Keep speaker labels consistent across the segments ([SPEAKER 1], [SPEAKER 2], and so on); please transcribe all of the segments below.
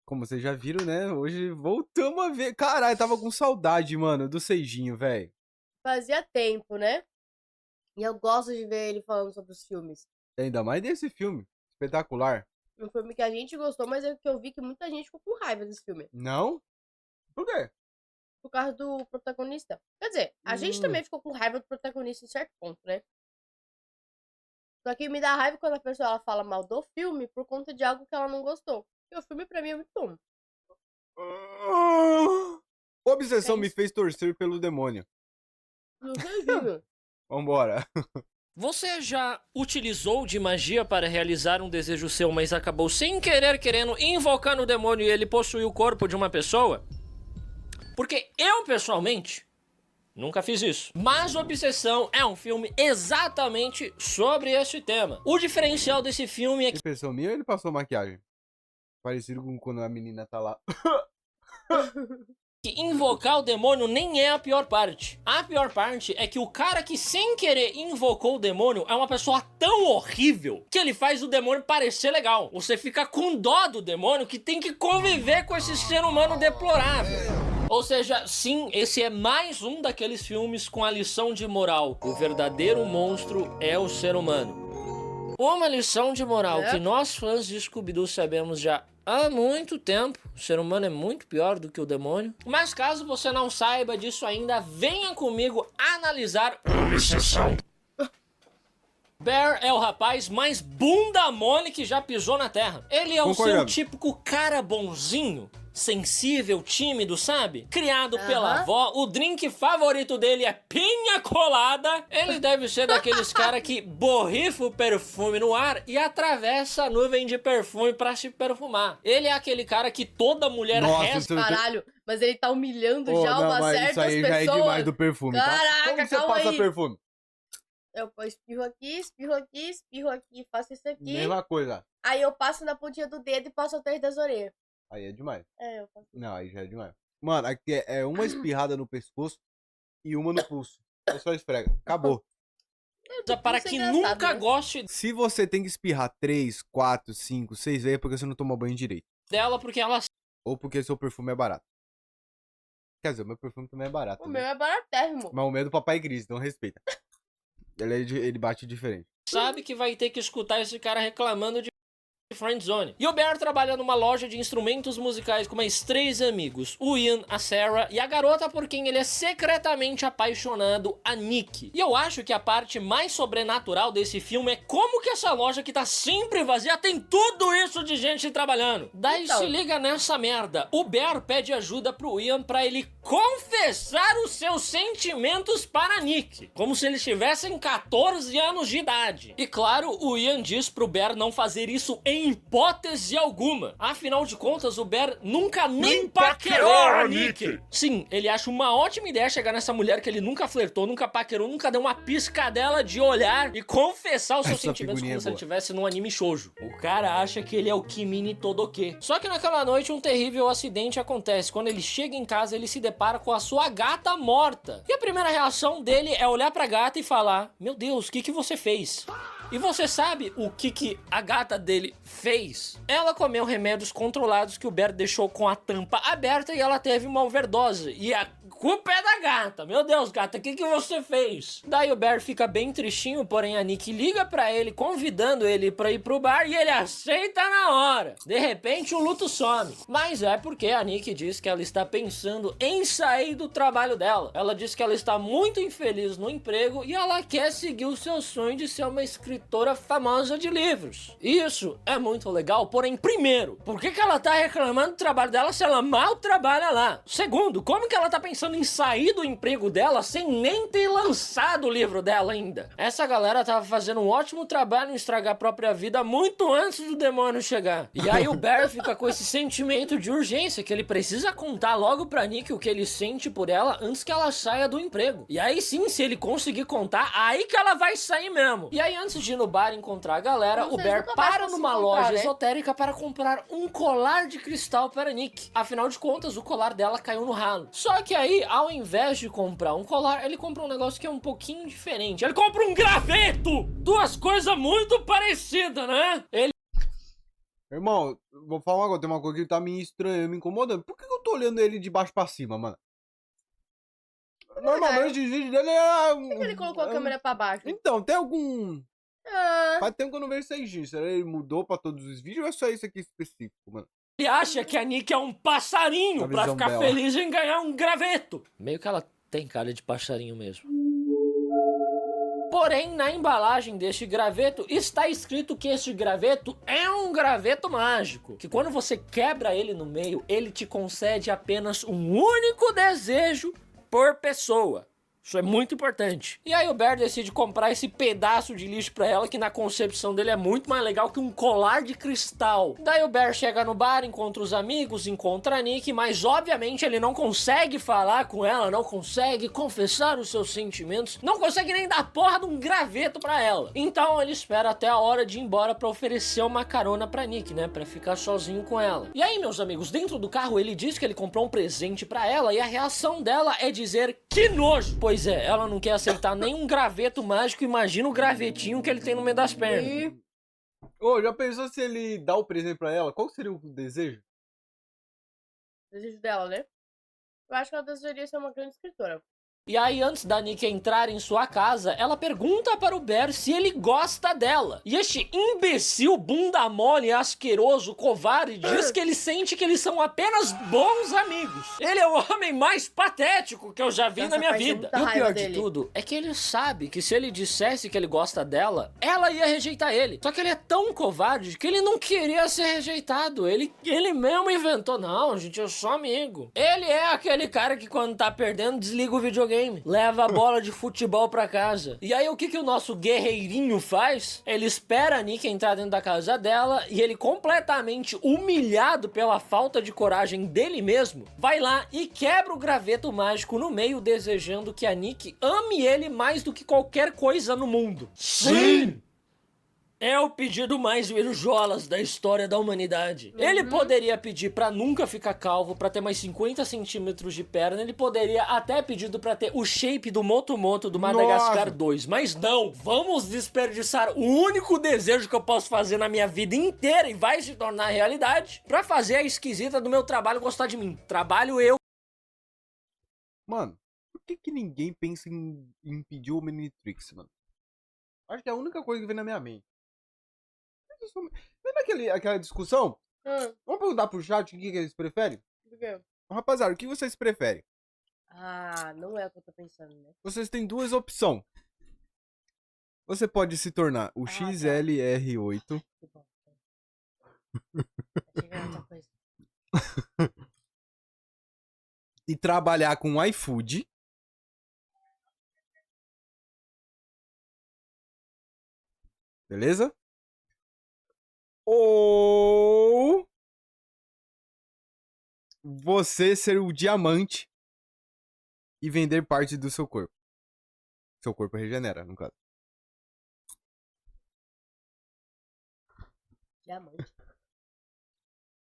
[SPEAKER 1] como vocês já viram, né? Hoje voltamos a ver. Caralho, tava com saudade, mano, do Seijinho, velho.
[SPEAKER 2] Fazia tempo, né? E eu gosto de ver ele falando sobre os filmes.
[SPEAKER 1] Ainda mais desse filme. Espetacular.
[SPEAKER 2] Um filme que a gente gostou, mas é que eu vi que muita gente ficou com raiva desse filme.
[SPEAKER 1] Não? Por quê?
[SPEAKER 2] Por causa do protagonista. Quer dizer, a gente também ficou com raiva do protagonista em certo ponto, né? Só que me dá raiva quando a pessoa ela fala mal do filme por conta de algo que ela não gostou. Porque o filme pra mim é muito bom.
[SPEAKER 1] Obsessão
[SPEAKER 2] É
[SPEAKER 1] me
[SPEAKER 2] isso.
[SPEAKER 1] fez torcer pelo demônio.
[SPEAKER 2] Não sei, filho.
[SPEAKER 1] Vambora.
[SPEAKER 3] Você já utilizou de magia para realizar um desejo seu, mas acabou sem querer querendo invocando o demônio e ele possuiu o corpo de uma pessoa? Porque eu, pessoalmente, nunca fiz isso. Mas Obsessão é um filme exatamente sobre esse tema. O diferencial desse filme é que
[SPEAKER 1] Impressão minha ou ele passou maquiagem? Parecido com quando a menina tá lá.
[SPEAKER 3] invocar o demônio nem é a pior parte. A pior parte é que o cara que sem querer invocou o demônio é uma pessoa tão horrível que ele faz o demônio parecer legal. Você fica com dó do demônio que tem que conviver com esse ser humano deplorável. Ou seja, sim, esse é mais um daqueles filmes com a lição de moral. O verdadeiro monstro é o ser humano. Uma lição de moral que nós fãs de Scooby-Doo sabemos já há muito tempo. O ser humano é muito pior do que o demônio. Mas caso você não saiba disso ainda, venha comigo analisar Obsessão. Bear é o rapaz mais bunda mole que já pisou na Terra. Ele é o seu típico cara bonzinho, sensível, tímido, sabe? Criado pela avó, o drink favorito dele é pinha colada. Ele deve ser daqueles cara que borrifa o perfume no ar e atravessa a nuvem de perfume pra se perfumar. Ele é aquele cara que toda mulher reza.
[SPEAKER 2] Caralho, mas ele tá humilhando já uma certas
[SPEAKER 1] isso aí
[SPEAKER 2] pessoas.
[SPEAKER 1] já é demais do perfume,
[SPEAKER 2] Caraca,
[SPEAKER 1] tá? Como você
[SPEAKER 2] calma
[SPEAKER 1] passa
[SPEAKER 2] aí.
[SPEAKER 1] perfume?
[SPEAKER 2] Eu espirro aqui, espirro aqui, espirro aqui, faço isso aqui.
[SPEAKER 1] Mesma coisa.
[SPEAKER 2] Aí eu passo na pontinha do dedo e passo atrás das orelhas.
[SPEAKER 1] Aí é demais.
[SPEAKER 2] É, eu faço.
[SPEAKER 1] Não, aí já é demais. Mano, aqui é uma espirrada no pescoço e uma no pulso. É só esfrega. Acabou.
[SPEAKER 3] Para quem nunca goste
[SPEAKER 1] Se você tem que espirrar 3, 4, 5, 6 vezes é porque você não toma banho direito.
[SPEAKER 3] dela, porque ela
[SPEAKER 1] Ou porque seu perfume é barato. Quer dizer, o meu perfume também é barato.
[SPEAKER 2] O
[SPEAKER 1] né?
[SPEAKER 2] meu é baratérrimo.
[SPEAKER 1] Mas o meu é do Papai Cris, então respeita. Ele bate diferente.
[SPEAKER 3] sabe que vai ter que escutar esse cara reclamando de friendzone. E o Bear trabalha numa loja de instrumentos musicais com mais 3 amigos, o Ian, a Sarah e a garota por quem ele é secretamente apaixonado, a Nick. E eu acho que a parte mais sobrenatural desse filme é como que essa loja que tá sempre vazia tem tudo isso de gente trabalhando. Daí
[SPEAKER 2] Então.
[SPEAKER 3] se liga nessa merda. O Bear pede ajuda pro Ian pra ele confessar os seus sentimentos para a Nick, como se eles tivessem 14 anos de idade. E claro, o Ian diz pro Bear não fazer isso em hipótese alguma. Afinal de contas, o Bear nunca nem paquerou a Nick. Sim, ele acha uma ótima ideia chegar nessa mulher que ele nunca flertou, nunca paquerou, nunca deu uma piscadela de olhar e confessar os seus sentimentos como se ele estivesse num anime shoujo. O cara acha que ele é o Kimi Todoke. Só que naquela noite um terrível acidente acontece. Quando ele chega em casa, ele se depara com a sua gata morta. E a primeira reação dele é olhar pra gata e falar: meu Deus, o que você fez? E você sabe o que a gata dele fez? Ela comeu remédios controlados que o Bear deixou com a tampa aberta e ela teve uma overdose. E a culpa é da gata. Meu Deus, gata, o que você fez? Daí o Bear fica bem tristinho, porém a Nick liga pra ele, convidando ele pra ir pro bar e ele aceita na hora. De repente o luto some. Mas é porque a Nick diz que ela está pensando em sair do trabalho dela. Ela diz que ela está muito infeliz no emprego e ela quer seguir o seu sonho de ser uma escritora famosa de livros. Isso é muito legal, porém, primeiro, por que ela tá reclamando do trabalho dela se ela mal trabalha lá? Segundo, como que ela tá pensando em sair do emprego dela sem nem ter lançado o livro dela ainda? Essa galera tava fazendo um ótimo trabalho em estragar a própria vida muito antes do demônio chegar. E aí o Bear fica com esse sentimento de urgência, que ele precisa contar logo pra Nick o que ele sente por ela antes que ela saia do emprego. E aí sim, se ele conseguir contar, aí que ela vai sair mesmo. E aí antes de ir no bar encontrar a galera, o Bear para numa loja esotérica para comprar um colar de cristal para Nick. Afinal de contas, o colar dela caiu no ralo. Só que aí, ao invés de comprar um colar, ele compra um negócio que é um pouquinho diferente. Ele compra um graveto! Duas coisas muito parecidas, né?
[SPEAKER 1] Irmão, vou falar uma coisa, tem uma coisa que tá me estranhando, me incomodando. Por que eu tô olhando ele de baixo pra cima, mano? Normalmente os vídeos dele é...
[SPEAKER 2] Por que ele colocou a câmera pra baixo?
[SPEAKER 1] Então, tem algum...
[SPEAKER 2] Ah,
[SPEAKER 1] Faz tempo que eu não vejo 6G. Será que ele mudou pra todos os vídeos ou é só isso aqui específico, mano?
[SPEAKER 3] Ele acha que a Nick é um passarinho
[SPEAKER 1] A
[SPEAKER 3] pra
[SPEAKER 1] visão
[SPEAKER 3] ficar
[SPEAKER 1] dela.
[SPEAKER 3] feliz em ganhar um graveto. Meio que ela tem cara de passarinho mesmo. Porém, na embalagem deste graveto está escrito que este graveto é um graveto mágico. Que quando você quebra ele no meio, ele te concede apenas um único desejo por pessoa. Isso é muito importante. E aí o Bear decide comprar esse pedaço de lixo pra ela, que na concepção dele é muito mais legal que um colar de cristal. Daí o Bear chega no bar, encontra os amigos, encontra a Nick, mas obviamente ele não consegue falar com ela, não consegue confessar os seus sentimentos, não consegue nem dar porra de um graveto pra ela. Então ele espera até a hora de ir embora pra oferecer uma carona pra Nick, né, pra ficar sozinho com ela. E aí, meus amigos, dentro do carro ele diz que ele comprou um presente pra ela e a reação dela é dizer que nojo, pois é, ela não quer aceitar nenhum graveto mágico, imagina o gravetinho que ele tem no meio das pernas.
[SPEAKER 2] e...
[SPEAKER 1] Ô, já pensou se ele dá o presente pra ela? Qual seria o desejo?
[SPEAKER 2] Desejo dela, né? Eu acho que ela desejaria ser uma grande escritora.
[SPEAKER 3] E aí, antes da Nick entrar em sua casa, ela pergunta para o Bear se ele gosta dela. E este imbecil, bunda mole, asqueroso, covarde, diz que ele sente que eles são apenas bons amigos. Ele é o homem mais patético que eu já vi
[SPEAKER 2] Nossa,
[SPEAKER 3] na minha
[SPEAKER 2] faz
[SPEAKER 3] vida.
[SPEAKER 2] muita
[SPEAKER 3] E o
[SPEAKER 2] raiva
[SPEAKER 3] pior de
[SPEAKER 2] dele.
[SPEAKER 3] tudo é que ele sabe que se ele dissesse que ele gosta dela, ela ia rejeitar ele. Só que ele é tão covarde que ele não queria ser rejeitado. Ele mesmo inventou, não, gente, eu sou amigo. Ele é aquele cara que quando tá perdendo, desliga o videogame. Leva a bola de futebol pra casa. E aí o que o nosso guerreirinho faz? Ele espera a Nick entrar dentro da casa dela e ele, completamente humilhado pela falta de coragem dele mesmo, vai lá e quebra o graveto mágico no meio, desejando que a Nick ame ele mais do que qualquer coisa no mundo. Sim! É o pedido mais virjolas da história da humanidade. Ele poderia pedir pra nunca ficar calvo, pra ter mais 50 centímetros de perna, ele poderia até pedido pra ter o shape do Motomoto do Madagascar
[SPEAKER 1] Nossa.
[SPEAKER 3] 2, mas não, vamos desperdiçar o único desejo que eu posso fazer na minha vida inteira e vai se tornar realidade, pra fazer a esquisita do meu trabalho gostar de mim. Trabalho eu.
[SPEAKER 1] Mano, por que ninguém pensa em pedir o Omnitrix, mano? Acho que é a única coisa que vem na minha mente. Lembra aquela discussão? Vamos perguntar pro chat o que eles preferem?
[SPEAKER 2] Por quê?
[SPEAKER 1] Rapaziada, o que vocês preferem?
[SPEAKER 2] Ah, não é o que eu tô pensando, né?
[SPEAKER 1] Vocês têm duas opções. Você pode se tornar o
[SPEAKER 2] tá.
[SPEAKER 1] XLR8
[SPEAKER 2] Que bom. Achei que era outra coisa.
[SPEAKER 1] e trabalhar com iFood. Beleza? Ou você ser o diamante e vender parte do seu corpo. Seu corpo regenera, no caso.
[SPEAKER 2] Diamante.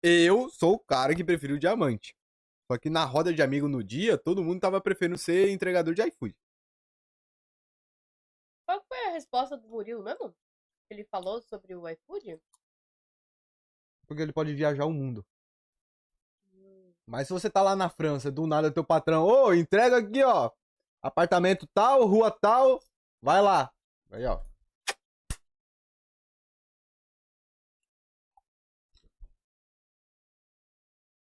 [SPEAKER 1] Eu sou o cara que prefere o diamante. Só que na roda de amigo no dia, todo mundo tava preferindo ser entregador de iFood.
[SPEAKER 2] Qual foi a resposta do Murilo mesmo? Ele falou sobre o iFood?
[SPEAKER 1] Porque ele pode viajar o mundo. Mas se você tá lá na França, do nada teu patrão, ô, entrega aqui, ó. Apartamento tal, rua tal, vai lá. Aí, ó.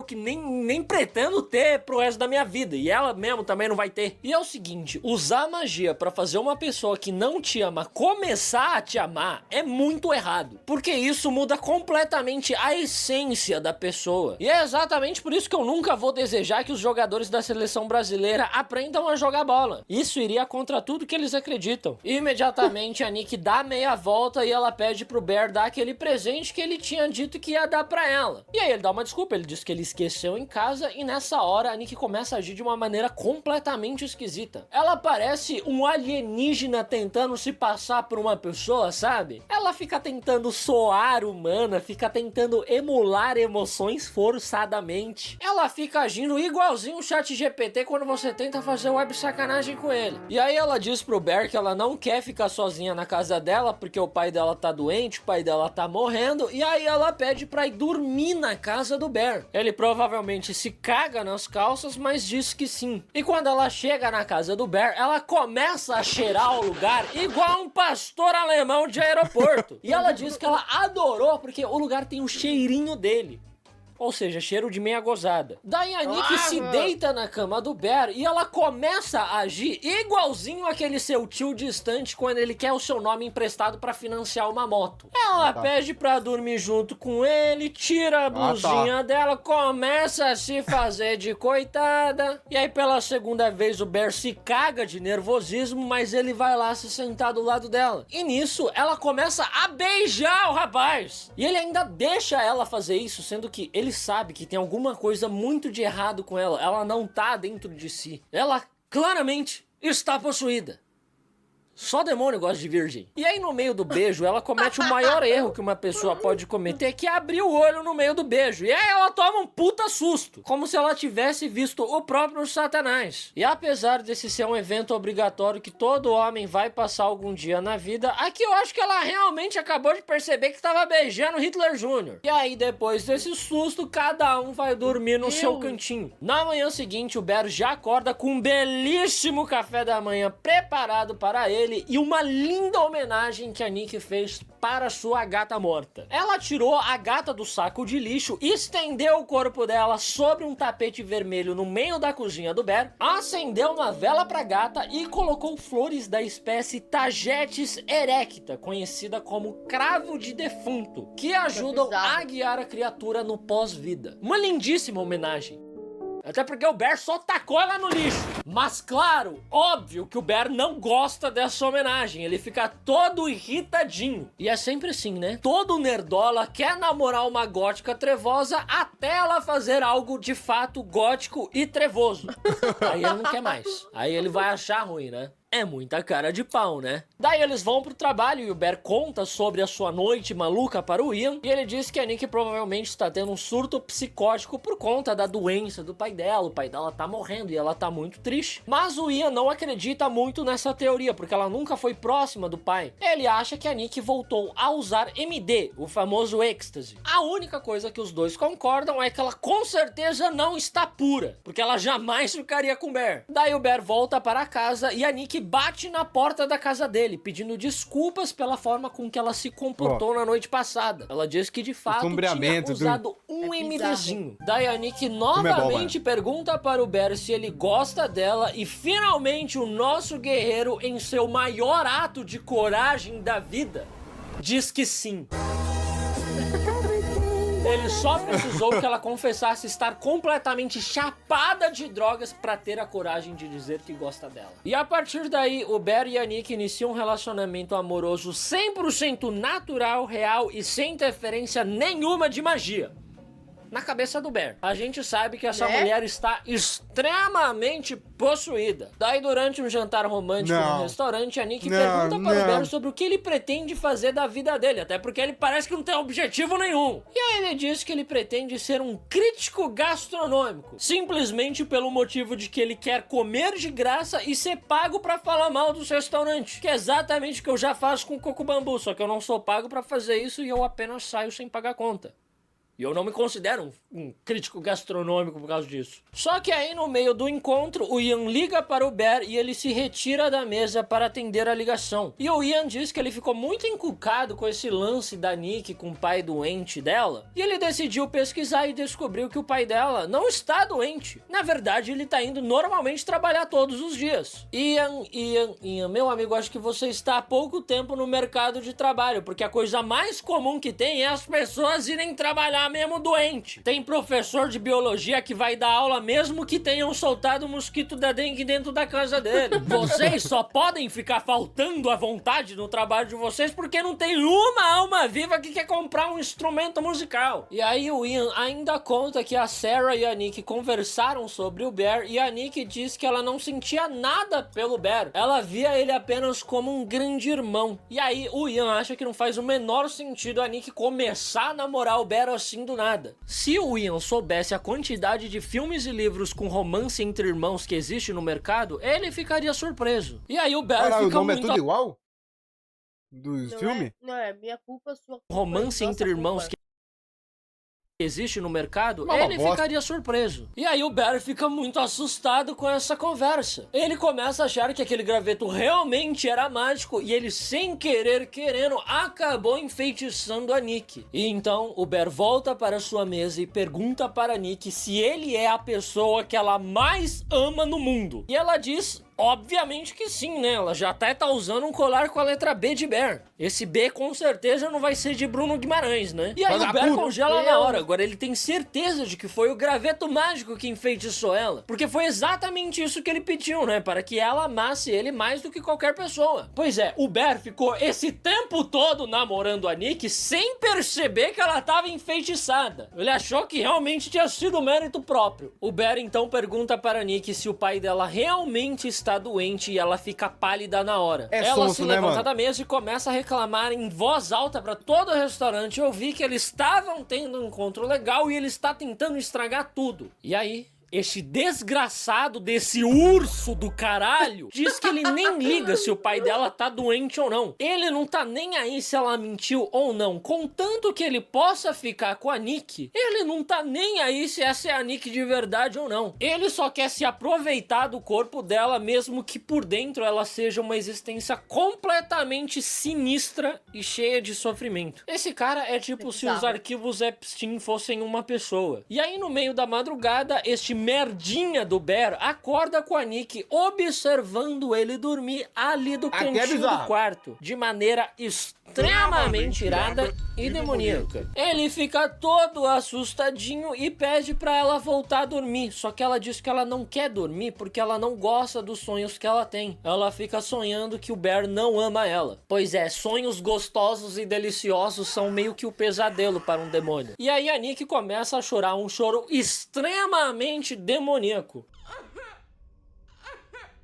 [SPEAKER 3] Que nem pretendo ter pro resto da minha vida, e ela mesmo também não vai ter. E é o seguinte, usar magia pra fazer uma pessoa que não te ama começar a te amar é muito errado, porque isso muda completamente a essência da pessoa. E é exatamente por isso que eu nunca vou desejar que os jogadores da seleção brasileira aprendam a jogar bola. Isso iria contra tudo que eles acreditam. Imediatamente a Nick dá meia volta e ela pede pro Bear dar aquele presente que ele tinha dito que ia dar pra ela. E aí ele dá uma desculpa, ele diz que ele esqueceu em casa e nessa hora a Nick começa a agir de uma maneira completamente esquisita. Ela parece um alienígena tentando se passar por uma pessoa, sabe? Ela fica tentando soar humana, fica tentando emular emoções forçadamente. Ela fica agindo igualzinho o ChatGPT quando você tenta fazer web sacanagem com ele. E aí ela diz pro Bear que ela não quer ficar sozinha na casa dela porque o pai dela tá doente, o pai dela tá morrendo, e aí ela pede pra ir dormir na casa do Bear. Ele provavelmente se caga nas calças, mas diz que sim. E quando ela chega na casa do Bear, ela começa a cheirar o lugar igual um pastor alemão de aeroporto. E ela diz que ela adorou porque o lugar tem o cheirinho dele. Ou seja, cheiro de meia gozada. Daí a Nick se deita na cama do Bear e ela começa a agir igualzinho aquele seu tio distante quando ele quer o seu nome emprestado pra financiar uma moto. Ela pede pra dormir junto com ele, tira a blusinha dela, começa a se fazer de coitada. E aí pela segunda vez o Bear se caga de nervosismo, mas ele vai lá se sentar do lado dela. E nisso ela começa a beijar o rapaz. E ele ainda deixa ela fazer isso, sendo que ele sabe que tem alguma coisa muito de errado com ela. Ela não tá dentro de si. Ela claramente está possuída. Só demônio gosta de virgem. E aí no meio do beijo ela comete o maior erro que uma pessoa pode cometer, que é abrir o olho no meio do beijo. E aí ela toma um puta susto, como se ela tivesse visto o próprio Satanás. E apesar desse ser um evento obrigatório que todo homem vai passar algum dia na vida, aqui eu acho que ela realmente acabou de perceber que estava beijando Hitler Jr. E aí depois desse susto, cada um vai dormir no seu cantinho. Na manhã seguinte o Bear já acorda com um belíssimo café da manhã preparado para ele e uma linda homenagem que a Nick fez para sua gata morta. Ela tirou a gata do saco de lixo, estendeu o corpo dela sobre um tapete vermelho no meio da cozinha do Bear, acendeu uma vela pra gata e colocou flores da espécie Tagetes erecta, conhecida como cravo de defunto, que ajudam a guiar a criatura no pós-vida. Uma lindíssima homenagem. Até porque o Bear só tacou ela no lixo. Mas claro, óbvio que o Bear não gosta dessa homenagem. Ele fica todo irritadinho. E é sempre assim, né? Todo nerdola quer namorar uma gótica trevosa até ela fazer algo de fato gótico e trevoso. Aí ele não quer mais. Aí ele vai achar ruim, né? É muita cara de pau, né? Daí eles vão pro trabalho e o Bear conta sobre a sua noite maluca para o Ian. E ele diz que a Nick provavelmente está tendo um surto psicótico por conta da doença do pai dela. O pai dela tá morrendo e ela tá muito triste. Mas o Ian não acredita muito nessa teoria, porque ela nunca foi próxima do pai. Ele acha que a Nick voltou a usar MD, o famoso êxtase. A única coisa que os dois concordam é que ela com certeza não está pura, porque ela jamais ficaria com o Bear. Daí o Bear volta para casa e a Nick bate na porta da casa dele, pedindo desculpas pela forma com que ela se comportou na noite passada. Ela diz que de fato tinha usado um MDzinho. Daí a Nick novamente pergunta para o Bear se ele gosta dela e finalmente o nosso guerreiro, em seu maior ato de coragem da vida, diz que sim. Ele só precisou que ela confessasse estar completamente chapada de drogas pra ter a coragem de dizer que gosta dela. E a partir daí, o Bear e a Nick iniciam um relacionamento amoroso 100% natural, real e sem interferência nenhuma de magia. Na cabeça do Bear. A gente sabe que essa mulher está extremamente possuída. Daí, durante um jantar romântico no restaurante, a Nick pergunta para o Bear sobre o que ele pretende fazer da vida dele, até porque ele parece que não tem objetivo nenhum. E aí ele diz que ele pretende ser um crítico gastronômico, simplesmente pelo motivo de que ele quer comer de graça e ser pago para falar mal dos restaurantes, que é exatamente o que eu já faço com o Coco Bambu, só que eu não sou pago para fazer isso e eu apenas saio sem pagar conta. E eu não me considero um crítico gastronômico por causa disso. Só que aí no meio do encontro, o Ian liga para o Bear e ele se retira da mesa para atender a ligação. E o Ian diz que ele ficou muito encucado com esse lance da Nick com o pai doente dela. E ele decidiu pesquisar e descobriu que o pai dela não está doente. Na verdade, ele está indo normalmente trabalhar todos os dias. Ian, meu amigo, acho que você está há pouco tempo no mercado de trabalho, porque a coisa mais comum que tem é as pessoas irem trabalhar tá mesmo doente. Tem professor de biologia que vai dar aula mesmo que tenham soltado o mosquito da dengue dentro da casa dele. Vocês só podem ficar faltando à vontade no trabalho de vocês porque não tem uma alma viva que quer comprar um instrumento musical. E aí o Ian ainda conta que a Sarah e a Nick conversaram sobre o Bear e a Nick diz que ela não sentia nada pelo Bear. Ela via ele apenas como um grande irmão. E aí o Ian acha que não faz o menor sentido a Nick começar a namorar o Bear assim do nada. Se o Ian soubesse a quantidade de filmes e livros com romance entre irmãos que existe no mercado, ele ficaria surpreso. E aí o Bear
[SPEAKER 1] Caralho, o
[SPEAKER 3] fica
[SPEAKER 1] nome é
[SPEAKER 3] muito...
[SPEAKER 1] tudo igual? Dos filmes?
[SPEAKER 2] Não é minha culpa, sua culpa.
[SPEAKER 3] romance
[SPEAKER 2] nossa
[SPEAKER 3] entre irmãos
[SPEAKER 2] culpa.
[SPEAKER 3] que existe no mercado,
[SPEAKER 1] Uma
[SPEAKER 3] ele
[SPEAKER 1] bosta.
[SPEAKER 3] ficaria surpreso. E aí o Bear fica muito assustado com essa conversa. Ele começa a achar que aquele graveto realmente era mágico e ele, sem querer, querendo, acabou enfeitiçando a Nick. E então o Bear volta para sua mesa e pergunta para a Nick se ele é a pessoa que ela mais ama no mundo. E ela diz... obviamente que sim, né? Ela já até tá usando um colar com a letra B de Bear. Esse B com certeza não vai ser de Bruno Guimarães, né? E aí o Bear congela na hora. Agora ele tem certeza de que foi o graveto mágico que enfeitiçou ela. Porque foi exatamente isso que ele pediu, né? Para que ela amasse ele mais do que qualquer pessoa. Pois é, o Bear ficou esse tempo todo namorando a Nick sem perceber que ela tava enfeitiçada. Ele achou que realmente tinha sido mérito próprio. O Bear então pergunta para a Nick se o pai dela realmente está doente e ela fica pálida na hora.
[SPEAKER 1] É
[SPEAKER 3] Ela
[SPEAKER 1] sonso,
[SPEAKER 3] se
[SPEAKER 1] né,
[SPEAKER 3] levanta
[SPEAKER 1] mano?
[SPEAKER 3] da mesa e começa a reclamar em voz alta para todo o restaurante. Eu vi que eles estavam tendo um encontro legal e ele está tentando estragar tudo. E aí... este desgraçado desse urso do caralho diz que ele nem liga se o pai dela tá doente ou não. Ele não tá nem aí se ela mentiu ou não. Contanto que ele possa ficar com a Nick, ele não tá nem aí se essa é a Nick de verdade ou não. Ele só quer se aproveitar do corpo dela, mesmo que por dentro ela seja uma existência completamente sinistra e cheia de sofrimento. Esse cara é tipo se os arquivos Epstein fossem uma pessoa. E aí no meio da madrugada, este merdinha do Bear acorda com a Nick observando ele dormir ali do cantinho do quarto, de maneira extremamente irada e demoníaca. Ele fica todo assustadinho e pede pra ela voltar a dormir, só que ela diz que ela não quer dormir porque ela não gosta dos sonhos que ela tem. Ela fica sonhando que o Bear não ama ela. Pois é, sonhos gostosos e deliciosos são meio que o pesadelo para um demônio. E aí a Nick começa a chorar um choro extremamente demoníaco.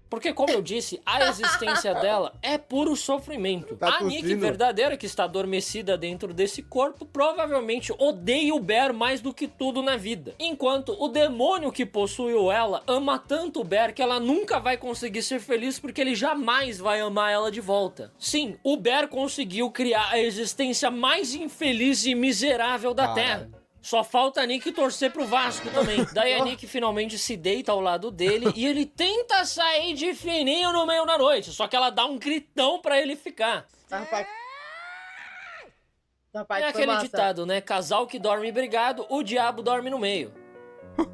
[SPEAKER 3] Porque, como eu disse, a existência dela é puro sofrimento.
[SPEAKER 1] Tá
[SPEAKER 3] a Nick
[SPEAKER 1] tossindo.
[SPEAKER 3] verdadeira, que está adormecida dentro desse corpo, provavelmente odeia o Bear mais do que tudo na vida. Enquanto o demônio que possuiu ela ama tanto o Bear que ela nunca vai conseguir ser feliz porque ele jamais vai amar ela de volta. Sim, o Bear conseguiu criar a existência mais infeliz e miserável da Terra. Só falta a Nick torcer pro Vasco também. Daí a Nick finalmente se deita ao lado dele e ele tenta sair de fininho no meio da noite. Só que ela dá um gritão pra ele ficar.
[SPEAKER 2] Rapaz,
[SPEAKER 3] É aquele ditado, né? Casal que dorme brigado, o diabo dorme no meio.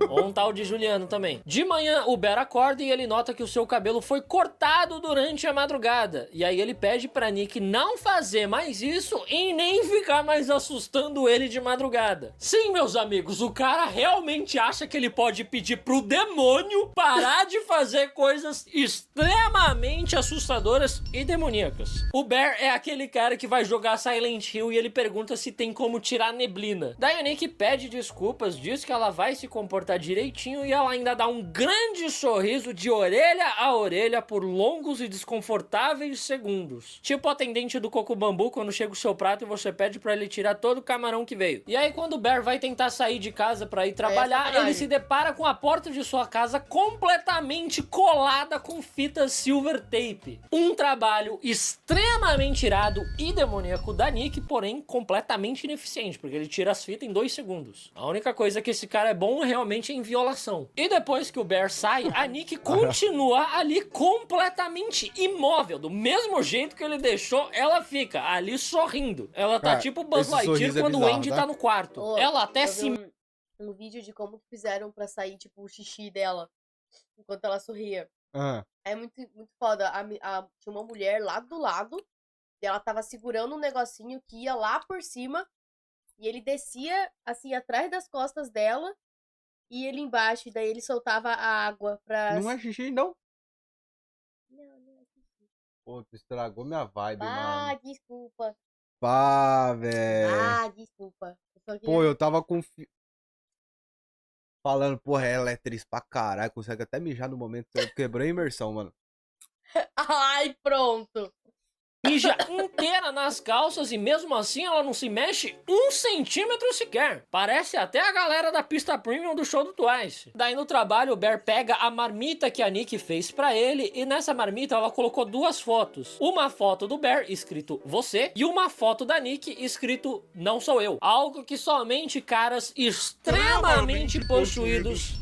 [SPEAKER 3] Ou um tal de Juliano também. De manhã, o Bear acorda e ele nota que o seu cabelo foi cortado durante a madrugada. E aí ele pede pra Nick não fazer mais isso e nem ficar mais assustando ele de madrugada. Sim, meus amigos, o cara realmente acha que ele pode pedir pro demônio parar de fazer coisas extremamente assustadoras e demoníacas. O Bear é aquele cara que vai jogar Silent Hill e ele pergunta se tem como tirar neblina. Daí a Nick pede desculpas, diz que ela vai se comportar direitinho e ela ainda dá um grande sorriso de orelha a orelha por longos e desconfortáveis segundos. Tipo o atendente do Coco Bambu quando chega o seu prato e você pede pra ele tirar todo o camarão que veio. E aí quando o Bear vai tentar sair de casa pra ir trabalhar, ele se depara com a porta de sua casa completamente colada com fitas silver tape. Um trabalho extremamente irado e demoníaco da Nick, porém completamente ineficiente, porque ele tira as fitas em 2 segundos. A única coisa que esse cara é bom realmente em violação. E depois que o Bear sai, a Nick continua ali completamente imóvel. Do mesmo jeito que ele deixou, ela fica ali sorrindo. Ela tá tipo Buzz Lightyear quando o Andy tá no quarto. Ela até se...
[SPEAKER 2] Um vídeo de como fizeram pra sair, tipo, o xixi dela enquanto ela sorria. É muito, muito foda. Tinha uma mulher lá do lado e ela tava segurando um negocinho que ia lá por cima E ele descia, assim, atrás das costas dela. E ele embaixo, daí ele soltava a água pra...
[SPEAKER 1] Não é xixi, não?
[SPEAKER 2] Não é xixi.
[SPEAKER 1] Pô, tu estragou minha vibe,
[SPEAKER 2] Ah,
[SPEAKER 1] mano.
[SPEAKER 2] desculpa.
[SPEAKER 1] Pá, velho.
[SPEAKER 2] Desculpa. Eu só
[SPEAKER 1] Pô, eu tava falando, porra, ela é atriz pra caralho. Consegue até mijar no momento. Eu quebrei a imersão, mano.
[SPEAKER 2] Ai, pronto.
[SPEAKER 3] Mija inteira nas calças e mesmo assim ela não se mexe 1 centímetro sequer. Parece até a galera da pista premium do show do Twice. Daí no trabalho o Bear pega a marmita que a Nick fez pra ele e nessa marmita ela colocou 2 fotos. Uma foto do Bear escrito você e uma foto da Nick escrito não sou eu. Algo que somente caras extremamente possuídos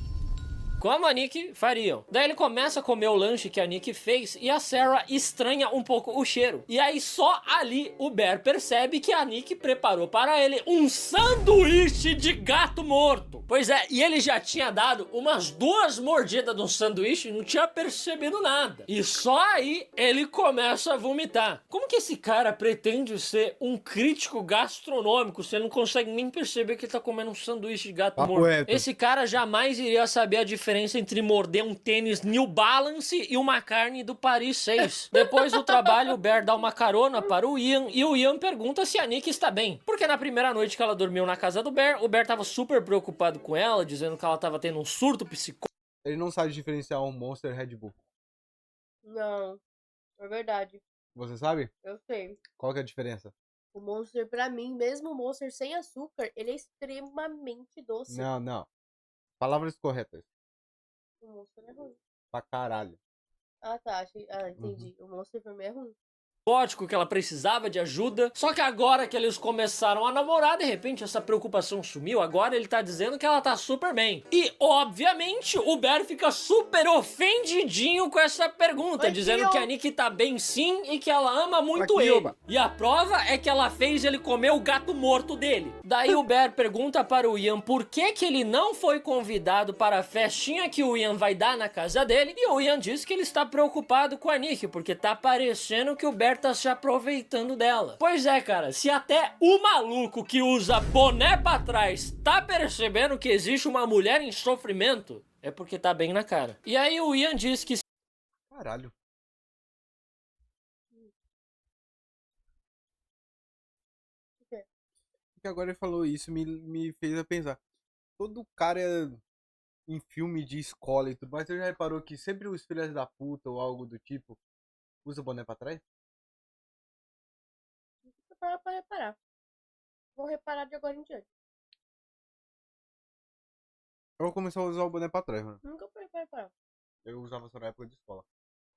[SPEAKER 3] como a Nick fariam. Daí ele começa a comer o lanche que a Nick fez e a Sarah estranha um pouco o cheiro. E aí só ali o Bear percebe que a Nick preparou para ele um sanduíche de gato morto. Pois é, e ele já tinha dado umas 2 mordidas no sanduíche e não tinha percebido nada. E só aí ele começa a vomitar. Como que esse cara pretende ser um crítico gastronômico se ele não consegue nem perceber que ele tá comendo um sanduíche de gato
[SPEAKER 1] Papo
[SPEAKER 3] morto?
[SPEAKER 1] reto.
[SPEAKER 3] Esse cara jamais iria saber a diferença entre morder um tênis New Balance e uma carne do Paris 6. Depois do trabalho, o Bear dá uma carona para o Ian e o Ian pergunta se a Nick está bem. Porque na primeira noite que ela dormiu na casa do Bear, o Bear tava super preocupado com ela, dizendo que ela tava tendo um surto psicótico.
[SPEAKER 1] Ele não sabe diferenciar um Monster Red Bull.
[SPEAKER 2] Não, é verdade.
[SPEAKER 1] Você sabe?
[SPEAKER 2] Eu sei.
[SPEAKER 1] Qual que é a diferença?
[SPEAKER 2] O Monster, pra mim, mesmo o Monster sem açúcar, ele é extremamente doce.
[SPEAKER 1] Não. Palavras corretas.
[SPEAKER 2] O Monster é ruim.
[SPEAKER 1] Pra caralho.
[SPEAKER 2] Ah, tá. Entendi. O Monster pra mim é ruim.
[SPEAKER 3] Que ela precisava de ajuda. Só que agora que eles começaram a namorar, de repente essa preocupação sumiu. Agora ele tá dizendo que ela tá super bem. E, obviamente, o Bear fica super ofendidinho com essa pergunta, dizendo que a Nick tá bem sim e que ela ama muito ele. E a prova é que ela fez ele comer o gato morto dele. Daí o Bear pergunta para o Ian por que ele não foi convidado para a festinha que o Ian vai dar na casa dele. E o Ian diz que ele está preocupado com a Nick, porque tá parecendo que o Bear tá se aproveitando dela. Pois é, cara, se até o maluco que usa boné pra trás tá percebendo que existe uma mulher em sofrimento, é porque tá bem na cara. E aí o Ian diz que...
[SPEAKER 1] Caralho. Porque agora ele falou isso, me fez a pensar. Todo cara em filme de escola e tudo mais, você já reparou que sempre os filhos da puta ou algo do tipo usa boné pra trás?
[SPEAKER 2] Pra reparar. Vou reparar de agora em diante.
[SPEAKER 1] Eu vou começar a usar o boné pra trás, mano.
[SPEAKER 2] Nunca parei pra reparar.
[SPEAKER 1] Eu usava só na época de escola.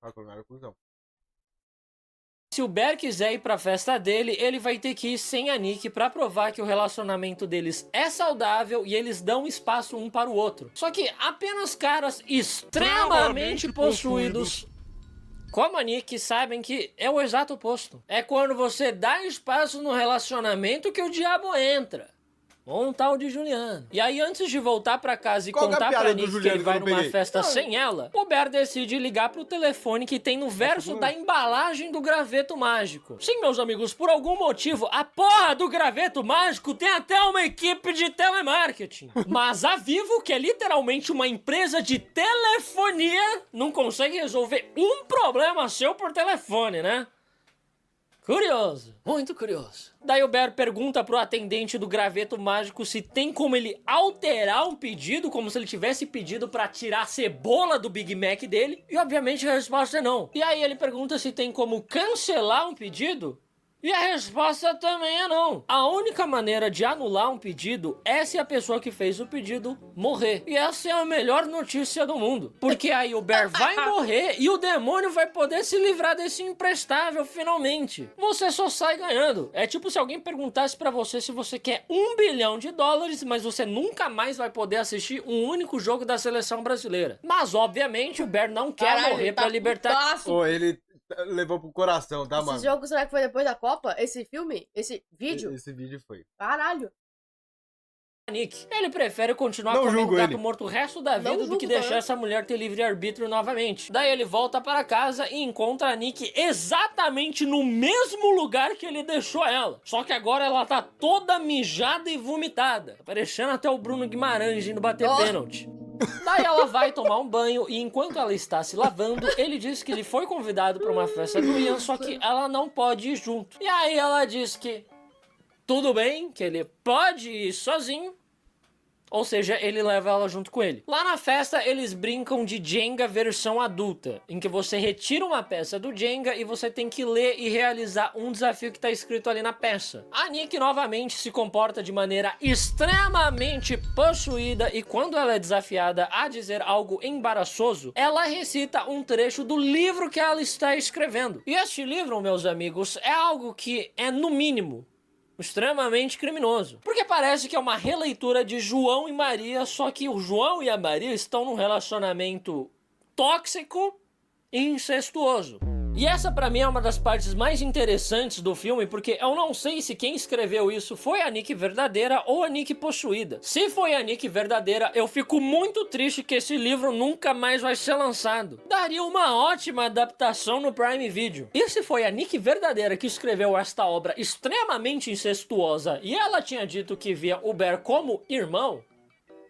[SPEAKER 1] Quando eu era cuzão.
[SPEAKER 3] se o Bear quiser ir pra festa dele, ele vai ter que ir sem a Nick pra provar que o relacionamento deles é saudável e eles dão espaço um para o outro. Só que apenas caras extremamente possuídos como a Nick sabem que é o exato oposto. É quando você dá espaço no relacionamento que o diabo entra. Um tal de Juliano. E aí, antes de voltar pra casa e contar pra Nick que ele vai numa festa sem ela, o Bear decide ligar pro telefone que tem no verso da embalagem do graveto mágico. Sim, meus amigos, por algum motivo, a porra do graveto mágico tem até uma equipe de telemarketing. Mas a Vivo, que é literalmente uma empresa de telefonia, não consegue resolver um problema seu por telefone, né? Curioso, muito curioso. Daí o Bear pergunta pro atendente do graveto mágico se tem como ele alterar um pedido, como se ele tivesse pedido pra tirar a cebola do Big Mac dele, e obviamente a resposta é não. E aí ele pergunta se tem como cancelar um pedido, e a resposta também é não. A única maneira de anular um pedido é se a pessoa que fez o pedido morrer. E essa é a melhor notícia do mundo. Porque aí o Bear vai morrer e o demônio vai poder se livrar desse imprestável finalmente. Você só sai ganhando. É tipo se alguém perguntasse pra você se você quer $1 bilhão, mas você nunca mais vai poder assistir um único jogo da seleção brasileira. Mas obviamente o Bear não quer morrer pra libertar...
[SPEAKER 1] Pô, ele levou pro coração, tá, mano?
[SPEAKER 2] Esse jogo, será que foi depois da Copa? Esse filme? Esse vídeo?
[SPEAKER 1] Esse vídeo foi.
[SPEAKER 2] Caralho.
[SPEAKER 3] Nick. Ele prefere continuar
[SPEAKER 1] Não
[SPEAKER 3] comendo
[SPEAKER 1] julgo
[SPEAKER 3] gato
[SPEAKER 1] ele.
[SPEAKER 3] morto o resto da vida
[SPEAKER 2] Não
[SPEAKER 3] do
[SPEAKER 2] julgo
[SPEAKER 3] que deixar
[SPEAKER 2] também.
[SPEAKER 3] essa mulher ter livre-arbítrio novamente. Daí ele volta para casa e encontra a Nick exatamente no mesmo lugar que ele deixou ela. Só que agora ela tá toda mijada e vomitada. Tá parecendo até o Bruno Guimarães indo bater
[SPEAKER 2] Nossa.
[SPEAKER 3] pênalti. Daí ela vai tomar um banho e enquanto ela está se lavando, ele diz que ele foi convidado para uma festa do Ian, só que ela não pode ir junto. E aí ela diz que tudo bem, que ele pode ir sozinho, ou seja, ele leva ela junto com ele. Lá na festa, eles brincam de Jenga versão adulta, em que você retira uma peça do Jenga e você tem que ler e realizar um desafio que tá escrito ali na peça. A Nick novamente se comporta de maneira extremamente possuída e quando ela é desafiada a dizer algo embaraçoso, ela recita um trecho do livro que ela está escrevendo. E este livro, meus amigos, é algo que é, no mínimo, extremamente criminoso. Porque parece que é uma releitura de João e Maria, só que o João e a Maria estão num relacionamento tóxico e incestuoso. E essa pra mim é uma das partes mais interessantes do filme, porque eu não sei se quem escreveu isso foi a Nick verdadeira ou a Nick possuída. Se foi a Nick verdadeira, eu fico muito triste que esse livro nunca mais vai ser lançado. Daria uma ótima adaptação no Prime Video. E se foi a Nick verdadeira que escreveu esta obra extremamente incestuosa e ela tinha dito que via o Bear como irmão,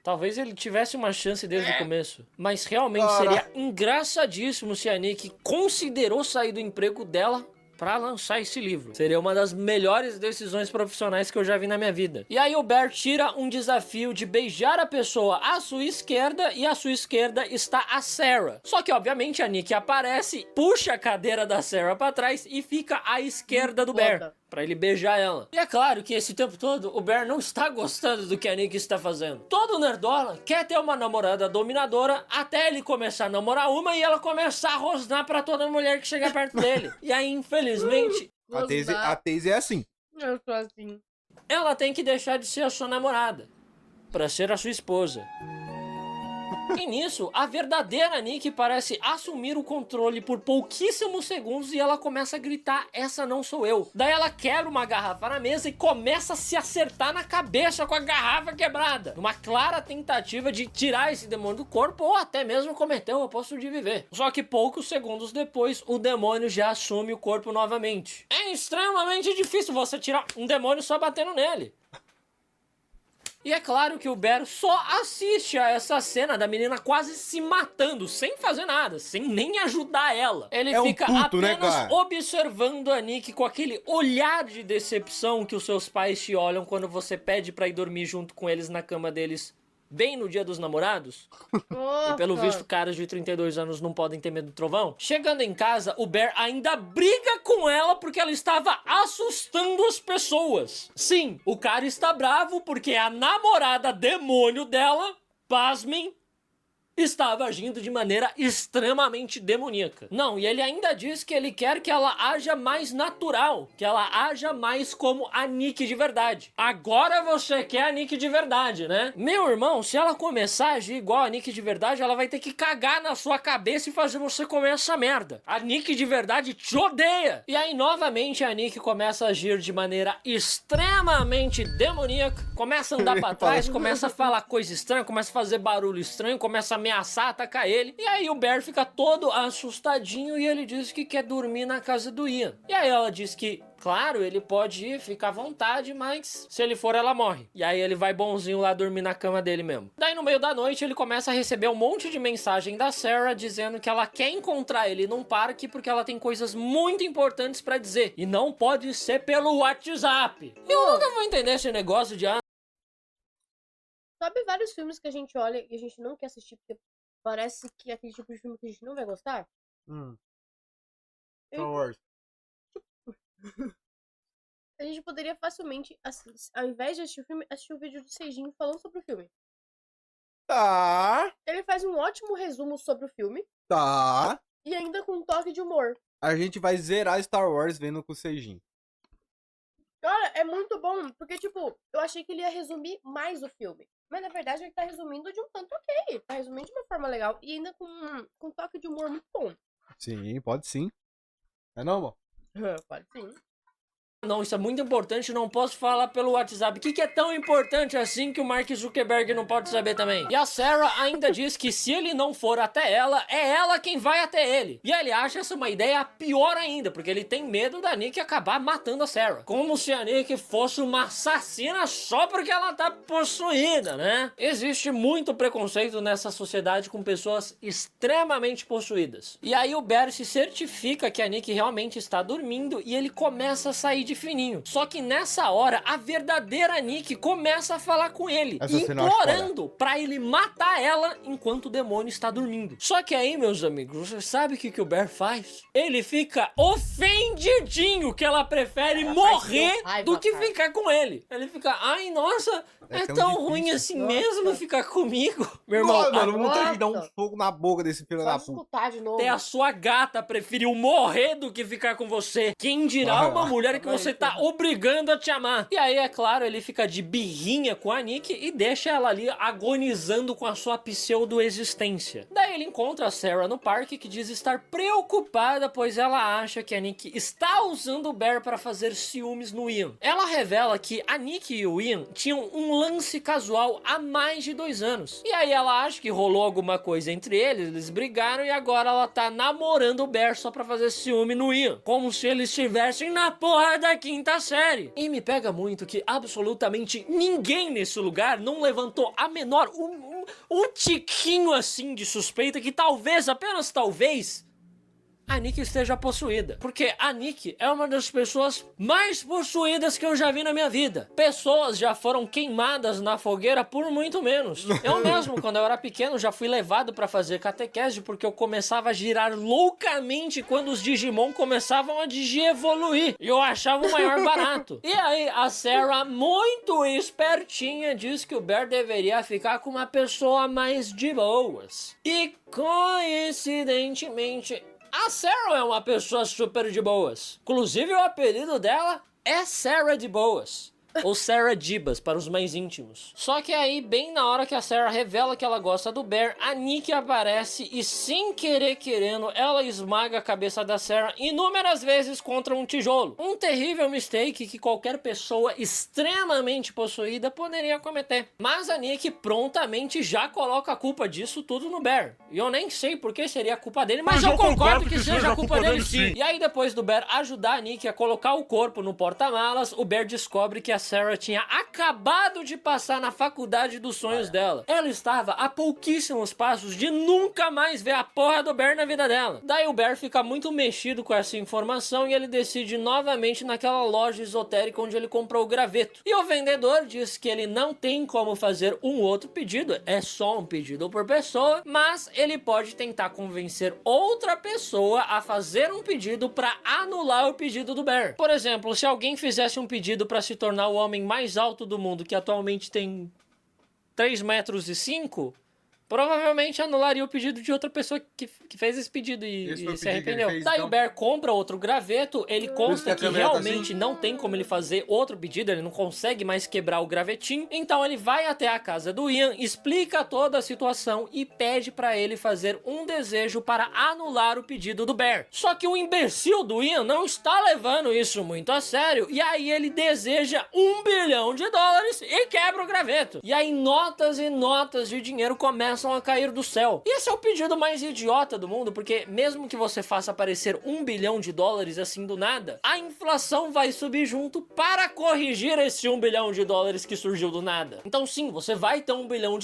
[SPEAKER 3] talvez ele tivesse uma chance desde o começo. Mas realmente seria engraçadíssimo se a Nick considerou sair do emprego dela pra lançar esse livro. Seria uma das melhores decisões profissionais que eu já vi na minha vida. E aí o Bear tira um desafio de beijar a pessoa à sua esquerda e à sua esquerda está a Sarah. Só que obviamente a Nick aparece, puxa a cadeira da Sarah pra trás e fica à esquerda do Bear. Pra ele beijar ela. E é claro que esse tempo todo o Bear não está gostando do que a Nick está fazendo. Todo nerdola quer ter uma namorada dominadora até ele começar a namorar uma e ela começar a rosnar pra toda mulher que chega perto dele. E aí, infelizmente,
[SPEAKER 1] A Taze é assim.
[SPEAKER 2] Eu sou assim.
[SPEAKER 3] ela tem que deixar de ser a sua namorada pra ser a sua esposa. E nisso, a verdadeira Nick parece assumir o controle por pouquíssimos segundos e ela começa a gritar, essa não sou eu. Daí ela quebra uma garrafa na mesa e começa a se acertar na cabeça com a garrafa quebrada. Uma clara tentativa de tirar esse demônio do corpo ou até mesmo cometer o oposto de viver. Só que poucos segundos depois, o demônio já assume o corpo novamente. É extremamente difícil você tirar um demônio só batendo nele. E é claro que o Bear só assiste a essa cena da menina quase se matando, sem fazer nada, sem nem ajudar ela. Ele
[SPEAKER 1] É um
[SPEAKER 3] fica
[SPEAKER 1] puto, né,
[SPEAKER 3] apenas
[SPEAKER 1] cara?
[SPEAKER 3] observando a Nick com aquele olhar de decepção que os seus pais te olham quando você pede pra ir dormir junto com eles na cama deles, bem no dia dos namorados. E pelo visto, caras de 32 anos não podem ter medo do trovão. Chegando em casa, o Bear ainda briga com ela porque ela estava assustando as pessoas. Sim, o cara está bravo porque a namorada demônio dela, pasmem, estava agindo de maneira extremamente demoníaca. Não, e ele ainda diz que ele quer que ela haja mais natural, que ela haja mais como a Nick de verdade. Agora você quer a Nick de verdade, né? Meu irmão, se ela começar a agir igual a Nick de verdade, ela vai ter que cagar na sua cabeça e fazer você comer essa merda. A Nick de verdade te odeia. E aí, novamente, a Nick começa a agir de maneira extremamente demoníaca, começa a andar pra trás, começa a falar coisa estranha, começa a fazer barulho estranho, começa a ameaçar, atacar ele. E aí o Bear fica todo assustadinho e ele diz que quer dormir na casa do Ian. E aí ela diz que, claro, ele pode ir, fica à vontade, mas se ele for, ela morre. E aí ele vai bonzinho lá dormir na cama dele mesmo. Daí no meio da noite ele começa a receber um monte de mensagem da Sarah dizendo que ela quer encontrar ele num parque porque ela tem coisas muito importantes pra dizer. E não pode ser pelo WhatsApp. Eu nunca vou entender esse negócio de
[SPEAKER 2] Sabe vários filmes que a gente olha e a gente não quer assistir porque parece que é aquele tipo de filme que a gente não vai gostar?
[SPEAKER 1] Star Wars.
[SPEAKER 2] A gente poderia facilmente, assim, ao invés de assistir o filme, assistir o vídeo do Seijinho falando sobre o filme.
[SPEAKER 1] Tá.
[SPEAKER 2] Ele faz um ótimo resumo sobre o filme
[SPEAKER 1] Tá.
[SPEAKER 2] e ainda com um toque de humor.
[SPEAKER 1] A gente vai zerar Star Wars vendo com o Seijin.
[SPEAKER 2] Cara, é muito bom, porque, tipo, eu achei que ele ia resumir mais o filme. Mas, na verdade, ele tá resumindo de um tanto ok. Tá resumindo de uma forma legal. E ainda com um toque de humor muito bom.
[SPEAKER 1] Sim, pode sim. É não, amor?
[SPEAKER 2] Pode sim.
[SPEAKER 3] Não, isso é muito importante, não posso falar pelo WhatsApp. O que é tão importante assim que o Mark Zuckerberg não pode saber também? E a Sarah ainda diz que se ele não for até ela, é ela quem vai até ele. E ele acha essa uma ideia pior ainda, porque ele tem medo da Nick acabar matando a Sarah. Como se a Nick fosse uma assassina só porque ela tá possuída, né? Existe muito preconceito nessa sociedade com pessoas extremamente possuídas. E aí o Bear se certifica que a Nick realmente está dormindo e ele começa a sair de fininho. Só que nessa hora, a verdadeira Nick começa a falar com ele, implorando pra ele matar ela enquanto o demônio está dormindo. Só que aí, meus amigos, você sabe o que o Bear faz? Ele fica ofendidinho que ela prefere morrer do que ficar com ele. Ele fica, ai, nossa, é tão ruim assim mesmo ficar comigo? Meu irmão,
[SPEAKER 1] mano, vou ter que dar um fogo na boca desse filho da puta.
[SPEAKER 2] Até
[SPEAKER 3] a sua gata preferiu morrer do que ficar com você. Quem dirá uma mulher que você tá obrigando a te amar? E aí, é claro, ele fica de birrinha com a Nick e deixa ela ali agonizando com a sua pseudo-existência. Daí ele encontra a Sarah no parque, que diz estar preocupada, pois ela acha que a Nick está usando o Bear para fazer ciúmes no Ian. Ela revela que a Nick e o Ian tinham um lance casual há mais de 2 anos. E aí ela acha que rolou alguma coisa entre eles brigaram e agora ela tá namorando o Bear só pra fazer ciúme no Ian. Como se eles estivessem na porra da 5ª série. E me pega muito que absolutamente ninguém nesse lugar não levantou a menor um tiquinho assim de suspeita que talvez, apenas talvez, a Nick esteja possuída. Porque a Nick é uma das pessoas mais possuídas que eu já vi na minha vida. Pessoas já foram queimadas na fogueira por muito menos. Eu mesmo, quando eu era pequeno, já fui levado pra fazer catequese porque eu começava a girar loucamente quando os Digimon começavam a digievoluir. E eu achava o maior barato. E aí, a Sarah, muito espertinha, diz que o Bear deveria ficar com uma pessoa mais de boas. E, coincidentemente, a Sarah é uma pessoa super de boas. Inclusive, o apelido dela é Sarah de Boas. Ou Sarah Dibas, para os mais íntimos. Só que aí, bem na hora que a Sarah revela que ela gosta do Bear, a Nick aparece e, sem querer querendo, ela esmaga a cabeça da Sarah inúmeras vezes contra um tijolo. Um terrível mistake que qualquer pessoa extremamente possuída poderia cometer. Mas a Nick prontamente já coloca a culpa disso tudo no Bear. E eu nem sei por que seria a culpa dele, mas eu concordo que seja a culpa dele sim. E aí, depois do Bear ajudar a Nick a colocar o corpo no porta-malas, o Bear descobre que a Sarah tinha acabado de passar na faculdade dos sonhos dela. Ela estava a pouquíssimos passos de nunca mais ver a porra do Bear na vida dela. Daí o Bear fica muito mexido com essa informação e ele decide novamente naquela loja esotérica onde ele comprou o graveto. E o vendedor diz que ele não tem como fazer um outro pedido, é só um pedido por pessoa, mas ele pode tentar convencer outra pessoa a fazer um pedido para anular o pedido do Bear. Por exemplo, se alguém fizesse um pedido para se tornar o homem mais alto do mundo, que atualmente tem 3,5 metros, provavelmente anularia o pedido de outra pessoa que fez esse pedido e se arrependeu. Daí então o Bear compra outro graveto, ele consta que realmente não tem como ele fazer outro pedido, ele não consegue mais quebrar o gravetinho, então ele vai até a casa do Ian, explica toda a situação e pede pra ele fazer um desejo para anular o pedido do Bear. Só que o imbecil do Ian não está levando isso muito a sério, e aí ele deseja $1 bilhão e quebra o graveto. E aí notas e notas de dinheiro começam a cair do céu. E esse é o pedido mais idiota do mundo, porque mesmo que você faça aparecer $1 bilhão assim do nada, a inflação vai subir junto para corrigir esse $1 bilhão que surgiu do nada. Então sim, você vai ter $1 bilhão,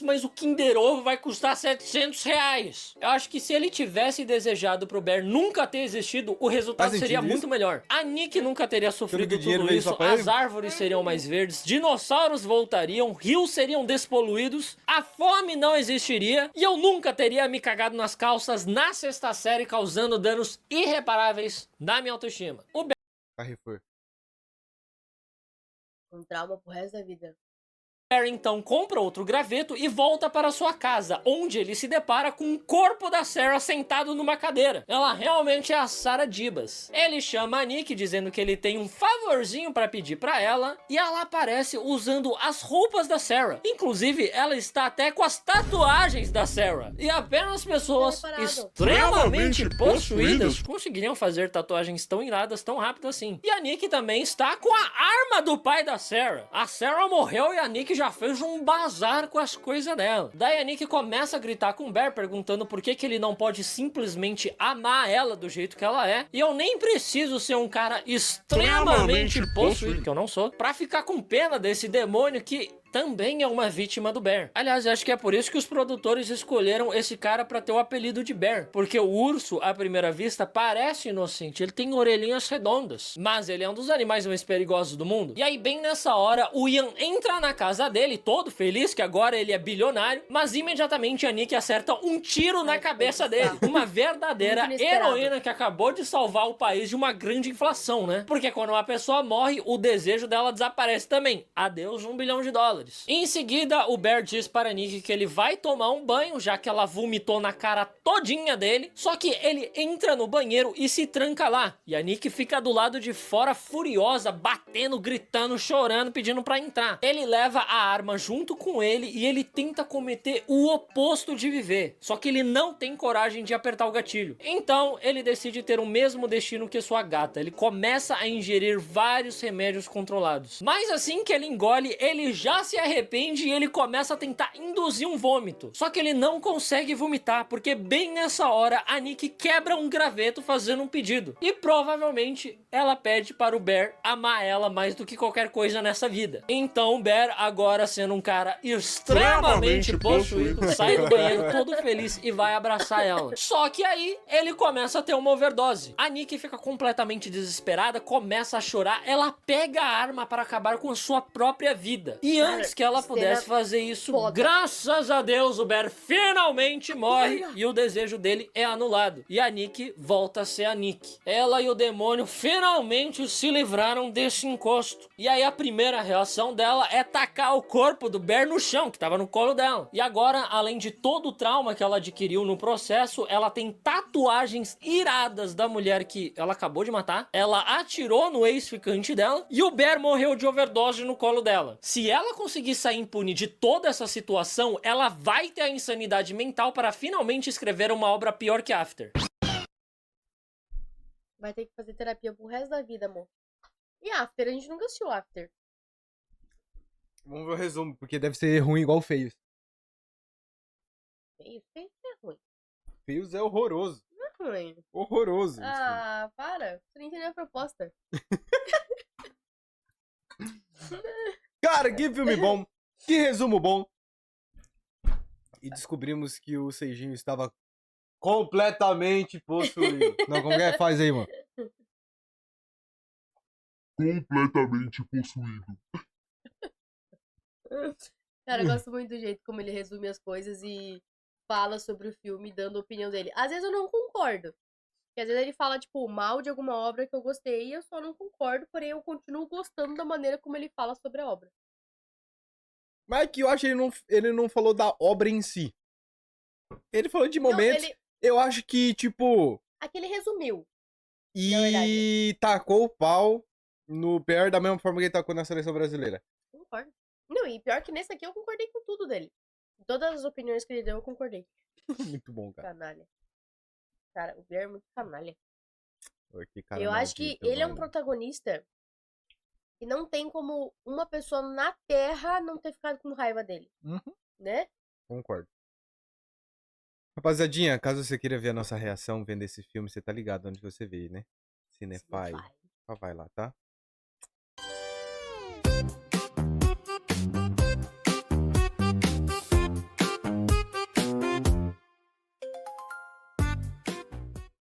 [SPEAKER 3] mas o Kinder Ovo vai custar R$700. Eu acho que se ele tivesse desejado pro Bear nunca ter existido, o resultado seria muito melhor. A Nick nunca teria sofrido tudo isso, as árvores seriam mais verdes, dinossauros voltariam, rios seriam despoluídos, a fome não existiria e eu nunca teria me cagado nas calças na 6ª série, causando danos irreparáveis na minha autoestima. O Bear...
[SPEAKER 2] Um trauma pro resto da vida.
[SPEAKER 3] Bear então compra outro graveto e volta para sua casa, onde ele se depara com o corpo da Sarah sentado numa cadeira. Ela realmente é a Sarah Dibas. Ele chama a Nick dizendo que ele tem um favorzinho para pedir para ela, e ela aparece usando as roupas da Sarah. Inclusive, ela está até com as tatuagens da Sarah. E apenas pessoas extremamente possuídas conseguiriam fazer tatuagens tão iradas tão rápido assim. E a Nick também está com a arma do pai da Sarah. A Sarah morreu e a Nick já fez um bazar com as coisas dela. Daí a Nick começa a gritar com o Bear, perguntando por que ele não pode simplesmente amar ela do jeito que ela é. E eu nem preciso ser um cara extremamente possuído, que eu não sou, pra ficar com pena desse demônio que também é uma vítima do Bear. Aliás, acho que é por isso que os produtores escolheram esse cara pra ter o apelido de Bear, porque o urso, à primeira vista, parece inocente, ele tem orelhinhas redondas, mas ele é um dos animais mais perigosos do mundo. E aí, bem nessa hora, o Ian entra na casa dele, todo feliz, que agora ele é bilionário, mas imediatamente a Nick acerta um tiro na cabeça dele. Uma verdadeira heroína que acabou de salvar o país de uma grande inflação, né? Porque quando uma pessoa morre, o desejo dela desaparece também. Adeus $1 bilhão. Em seguida, o Bear diz para Nick que ele vai tomar um banho, já que ela vomitou na cara todinha dele. Só que ele entra no banheiro e se tranca lá. E a Nick fica do lado de fora furiosa, batendo, gritando, chorando, pedindo pra entrar. Ele leva a arma junto com ele e ele tenta cometer o oposto de viver. Só que ele não tem coragem de apertar o gatilho. Então, ele decide ter o mesmo destino que sua gata. Ele começa a ingerir vários remédios controlados. Mas assim que ele engole, ele já se arrepende e ele começa a tentar induzir um vômito. Só que ele não consegue vomitar, porque bem nessa hora a Nick quebra um graveto fazendo um pedido. E provavelmente ela pede para o Bear amar ela mais do que qualquer coisa nessa vida. Então o Bear, agora sendo um cara extremamente possuído, sai do banheiro todo feliz e vai abraçar ela. Só que aí ele começa a ter uma overdose. A Nick fica completamente desesperada, começa a chorar, ela pega a arma para acabar com a sua própria vida. E antes que ela pudesse fazer isso, graças a Deus, o Bear finalmente morre e o desejo dele é anulado. E a Nick volta a ser a Nick. Ela e o demônio finalmente se livraram desse encosto. E aí a primeira reação dela é tacar o corpo do Bear no chão, que tava no colo dela. E agora, além de todo o trauma que ela adquiriu no processo, ela tem tatuagens iradas da mulher que ela acabou de matar. Ela atirou no ex-ficante dela e o Bear morreu de overdose no colo dela. Se ela conseguir sair impune de toda essa situação, ela vai ter a insanidade mental para finalmente escrever uma obra pior que After.
[SPEAKER 2] Vai ter que fazer terapia pro resto da vida, amor. E After? A gente nunca assistiu After.
[SPEAKER 1] Vamos ver o resumo, porque deve ser ruim igual Feios.
[SPEAKER 2] Feio é ruim.
[SPEAKER 1] Feios é horroroso.
[SPEAKER 2] Não é ruim.
[SPEAKER 1] Horroroso.
[SPEAKER 2] Ah, para. Você não entendeu a proposta.
[SPEAKER 1] Cara, que filme bom. Que resumo bom. E descobrimos que o Seijinho estava completamente possuído. Não, como é? Faz aí, mano.
[SPEAKER 4] Completamente possuído.
[SPEAKER 2] Cara, eu gosto muito do jeito como ele resume as coisas e fala sobre o filme, dando a opinião dele. Às vezes eu não concordo. Porque às vezes ele fala, tipo, mal de alguma obra que eu gostei e eu só não concordo, porém eu continuo gostando da maneira como ele fala sobre a obra.
[SPEAKER 1] Mas é que eu acho que ele não falou da obra em si. Ele falou de momentos.
[SPEAKER 2] Não, ele...
[SPEAKER 1] Eu acho que, tipo.
[SPEAKER 2] Aqui ele resumiu.
[SPEAKER 1] E tacou o pau no Bear da mesma forma que ele tacou na seleção brasileira.
[SPEAKER 2] Concordo. Não, e pior que nesse aqui eu concordei com tudo dele. Todas as opiniões que ele deu, eu concordei.
[SPEAKER 1] Muito bom, cara.
[SPEAKER 2] Canalha. Cara, o Bear é muito canalha.
[SPEAKER 1] Que cara
[SPEAKER 2] eu acho que ele é um protagonista que não tem como uma pessoa na Terra não ter ficado com raiva dele.
[SPEAKER 1] Uhum.
[SPEAKER 2] Né?
[SPEAKER 1] Concordo. Rapaziadinha, caso você queira ver a nossa reação vendo esse filme, você tá ligado onde você vê, né? Cinefy. Vai lá, tá?